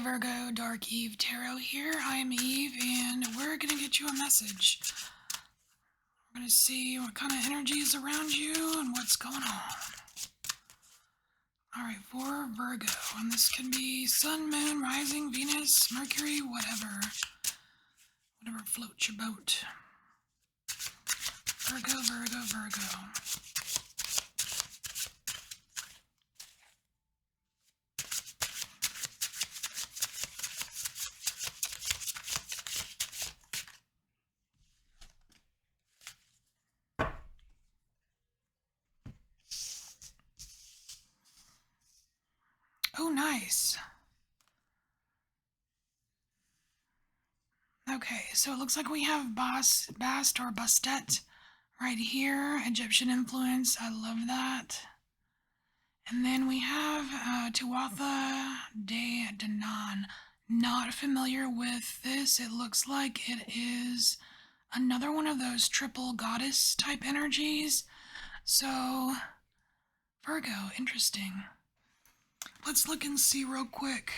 Virgo, Dark Eve Tarot here. I am Eve, and we're going to get you a message. We're going to see what kind of energy is around you and what's going on. Alright, for Virgo, and this can be Sun, Moon, Rising, Venus, Mercury, whatever. Whatever floats your boat. Virgo, Virgo, Virgo. Oh, nice. Okay, so it looks like we have Bast or Bastet right here. Egyptian influence. I love that. And then we have Tuatha De Danann. Not familiar with this. It looks like it is another one of those triple goddess type energies. So, Virgo, interesting. Let's look and see real quick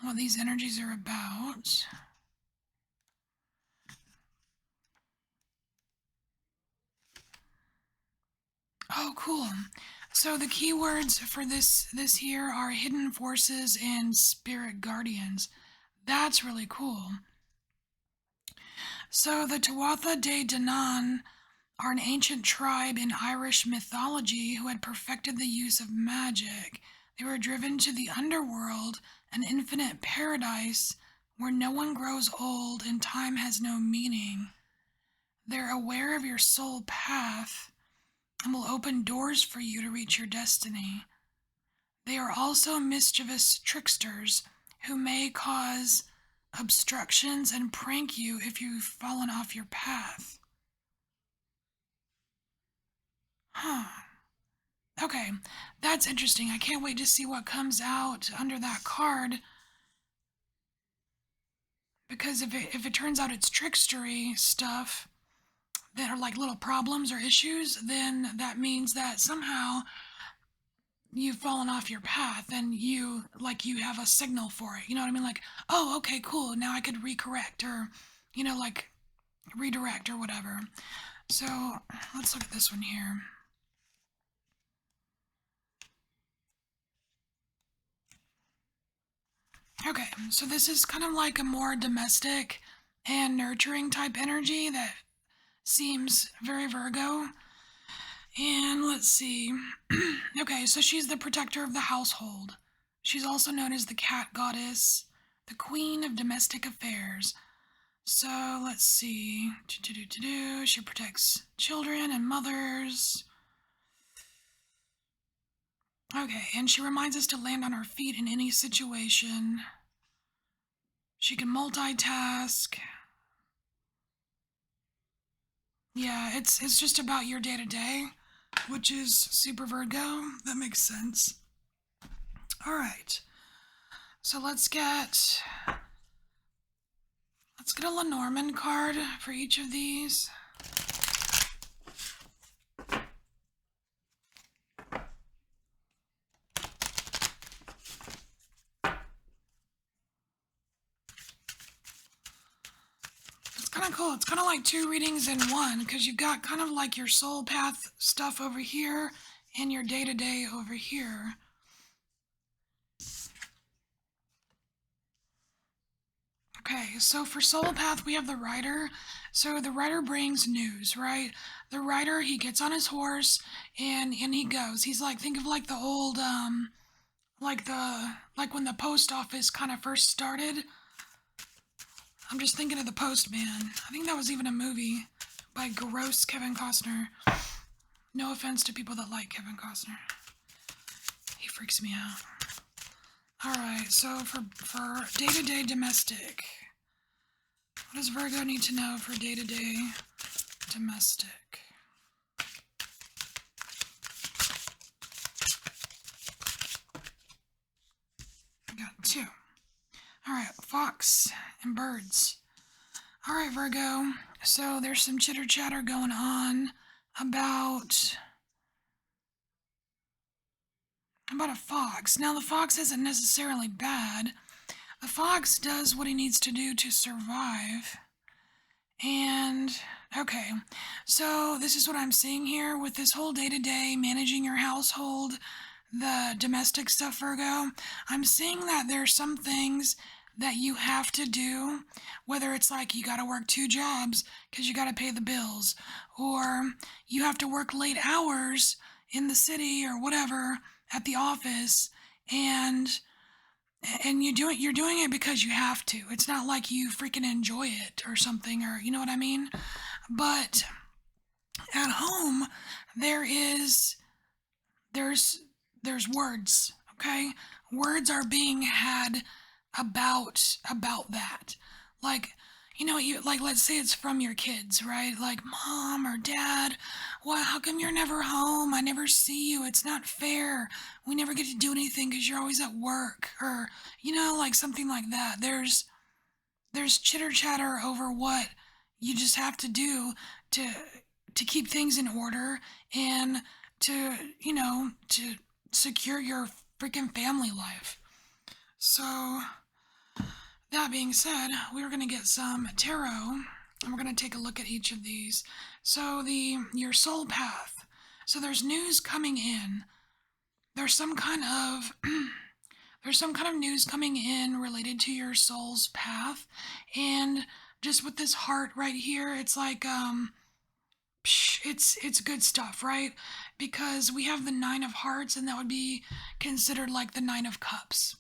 what these energies are about. Oh, cool. So the keywords for this here are hidden forces and spirit guardians. That's really cool. So the Tuatha De Danann are an ancient tribe in Irish mythology who had perfected the use of magic. They were driven to the underworld, an infinite paradise where no one grows old and time has no meaning. They're aware of your soul path and will open doors for you to reach your destiny. They are also mischievous tricksters who may cause obstructions and prank you if you've fallen off your path. Huh. Okay, that's interesting. I can't wait to see what comes out under that card. Because if it turns out it's trickstery stuff that are like little problems or issues, then that means that somehow you've fallen off your path and you have a signal for it. You know what I mean? Like, oh, okay, cool. Now I could recorrect or, like redirect or whatever. So let's look at this one here. Okay, so this is kind of like a more domestic and nurturing type energy that seems very Virgo. And let's see. Okay, so she's the protector of the household. She's also known as the cat goddess, the queen of domestic affairs. So let's see. She protects children and mothers. Okay, and she reminds us to land on our feet in any situation. She can multitask. Yeah, it's just about your day-to-day, which is super Virgo. That makes sense. All right. So let's get a Lenormand card for each of these. Kind of cool. It's kind of like two readings in one because you've got kind of like your soul path stuff over here and your day-to-day over here. Okay, so for soul path we have the rider. So the rider brings news, right? The rider, he gets on his horse and he goes. He's like, think of like the old like when the post office kind of first started. I'm just thinking of The Postman. I think that was even a movie by gross Kevin Costner. No offense to people that like Kevin Costner. He freaks me out. Alright, so for day-to-day domestic, what does Virgo need to know for day-to-day domestic? I got two. Alright, fox and birds. Alright, Virgo. So there's some chitter chatter going on about How about a fox? Now, the fox isn't necessarily bad. The fox does what he needs to do to survive. And, okay, so this is what I'm seeing here with this whole day to day managing your household, the domestic stuff, Virgo. I'm seeing that there's some things that you have to do, whether it's like you gotta work two jobs because you gotta pay the bills, or you have to work late hours in the city or whatever at the office, and you're doing it because you have to. It's not like you freaking enjoy it or something, or you know what I mean. But at home, there is there's there's words. Okay, words are being had about that. Like, you like, let's say it's from your kids, right? Like, mom or dad, what? How come you're never home? I never see you. It's not fair. We never get to do anything because you're always at work, or like something like that. There's chitter chatter over what you just have to do to keep things in order, and to secure your freaking family life. So, that being said, we're going to get some tarot, and we're going to take a look at each of these. So, your soul path. So there's news coming in. There's some kind of there's some kind of news coming in related to your soul's path, and just with this heart right here, it's like it's good stuff, right? Because we have the 9 of hearts, and that would be considered like the 9 of cups.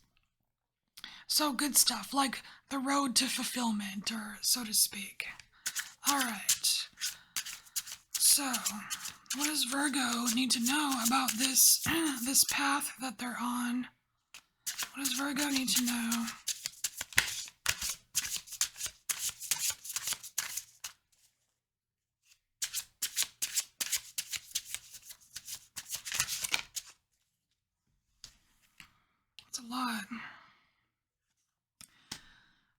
So good stuff, like the road to fulfillment, or so to speak. All right. So, what does Virgo need to know about this this path that they're on? What does Virgo need to know? It's a lot.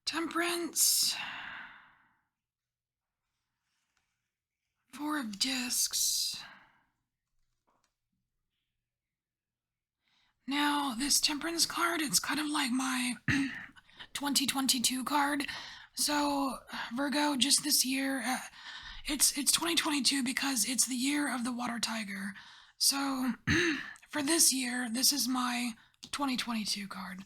Temperance. 4 of discs. Now, this temperance card, it's kind of like my 2022 card. So, Virgo, just this year, it's 2022 because it's the year of the water tiger. So, for this year, this is my 2022 card.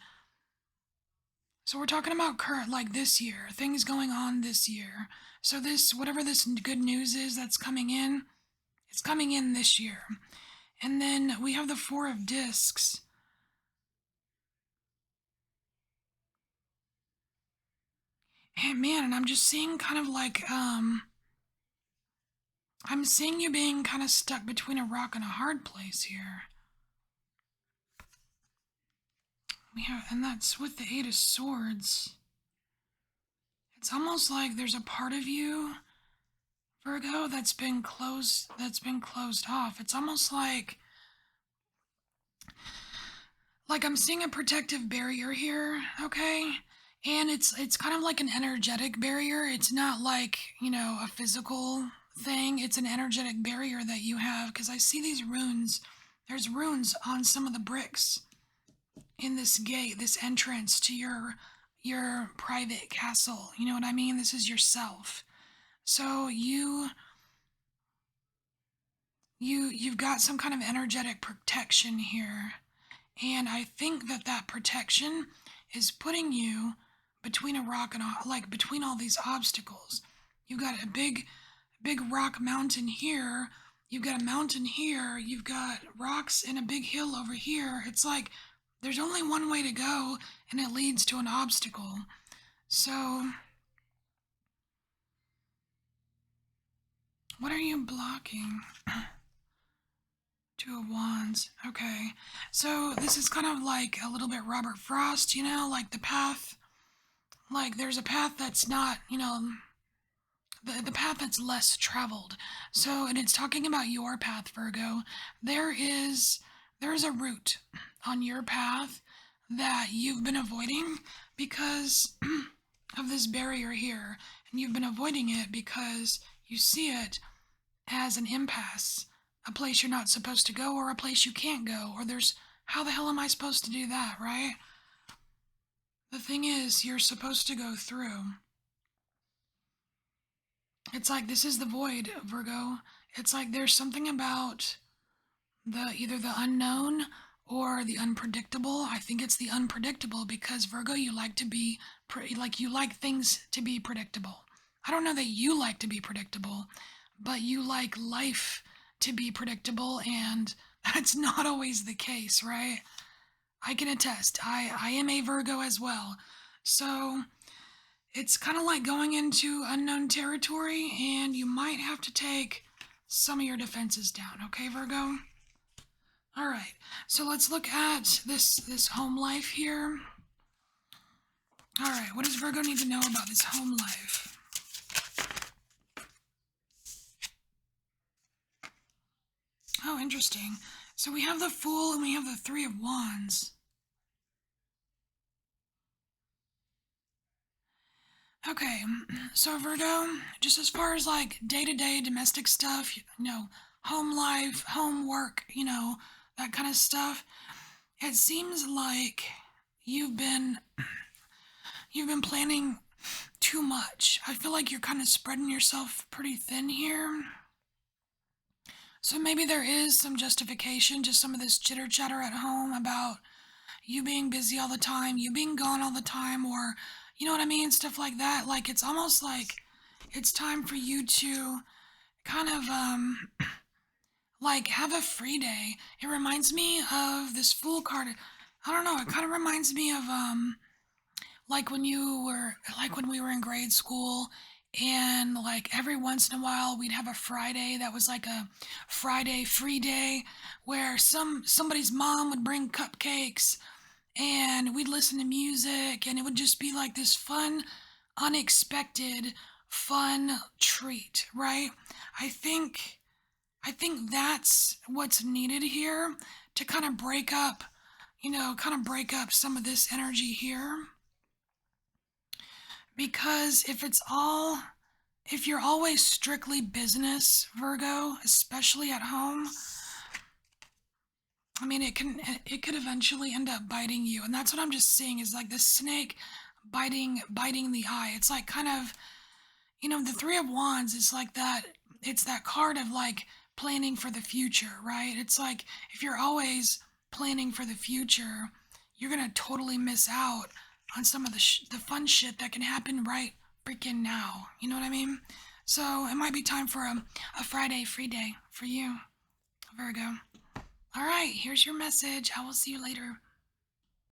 So we're talking about current, like this year, things going on this year. So this, whatever this good news is that's coming in, it's coming in this year. And then we have the 4 of discs. And man, and I'm just seeing kind of like, I'm seeing you being kind of stuck between a rock and a hard place here. We have, and that's with the 8 of swords. It's almost like there's a part of you, Virgo, that's been closed off. It's almost like I'm seeing a protective barrier here, okay? And it's kind of like an energetic barrier. It's not like, a physical thing. It's an energetic barrier that you have, because I see these runes. There's runes on some of the bricks in this gate, this entrance to your private castle. You know what I mean? This is yourself. So you've got some kind of energetic protection here. And I think that protection is putting you between a rock and like between all these obstacles. You've got a big rock mountain here. You've got a mountain here. You've got rocks and a big hill over here. It's like there's only one way to go, and it leads to an obstacle. So, what are you blocking? 2 of Wands. Okay. So this is kind of like a little bit Robert Frost, like the path. Like there's a path that's not, the path that's less traveled. So, and it's talking about your path, Virgo. There's a route on your path that you've been avoiding because of this barrier here. And you've been avoiding it because you see it as an impasse, a place you're not supposed to go, or a place you can't go, or there's How the hell am I supposed to do that, right? The thing is, you're supposed to go through. It's like this is the void, Virgo. It's like there's something about the either the unknown or the unpredictable. I think it's the unpredictable because Virgo, you like to be like you like things to be predictable. I don't know that you like to be predictable, but you like life to be predictable, and that's not always the case, right? I can attest. I am a Virgo as well. So, it's kind of like going into unknown territory, and you might have to take some of your defenses down, okay, Virgo? All right. So let's look at this home life here. All right. What does Virgo need to know about this home life? Oh, interesting. So we have the Fool and we have the Three of Wands. Okay, so Virgo, just as far as like day-to-day domestic stuff, home life, homework, that kind of stuff, it seems like you've been you've been planning too much. I feel like you're kind of spreading yourself pretty thin here. So maybe there is some justification to some of this chitter chatter at home about you being busy all the time, you being gone all the time, or you know what I mean? Stuff like that. Like it's almost like it's time for you to kind of like have a free day. It reminds me of this Fool card. I don't know, it kind of reminds me of like when we were in grade school, and like every once in a while we'd have a Friday that was like a Friday free day where somebody's mom would bring cupcakes and we'd listen to music, and it would just be like this fun, unexpected, fun treat, right? I think I think that's what's needed here to kind of break up, kind of break up some of this energy here. Because if you're always strictly business, Virgo, especially at home, I mean, it could eventually end up biting you, and that's what I'm just seeing is like the snake biting the eye. It's like kind of the Three of Wands is like that. It's that card of like planning for the future, right? It's like if you're always planning for the future, you're gonna totally miss out on some of the fun shit that can happen right freaking now. You know what I mean? So it might be time for a Friday free day for you, Virgo. All right, here's your message. I will see you later.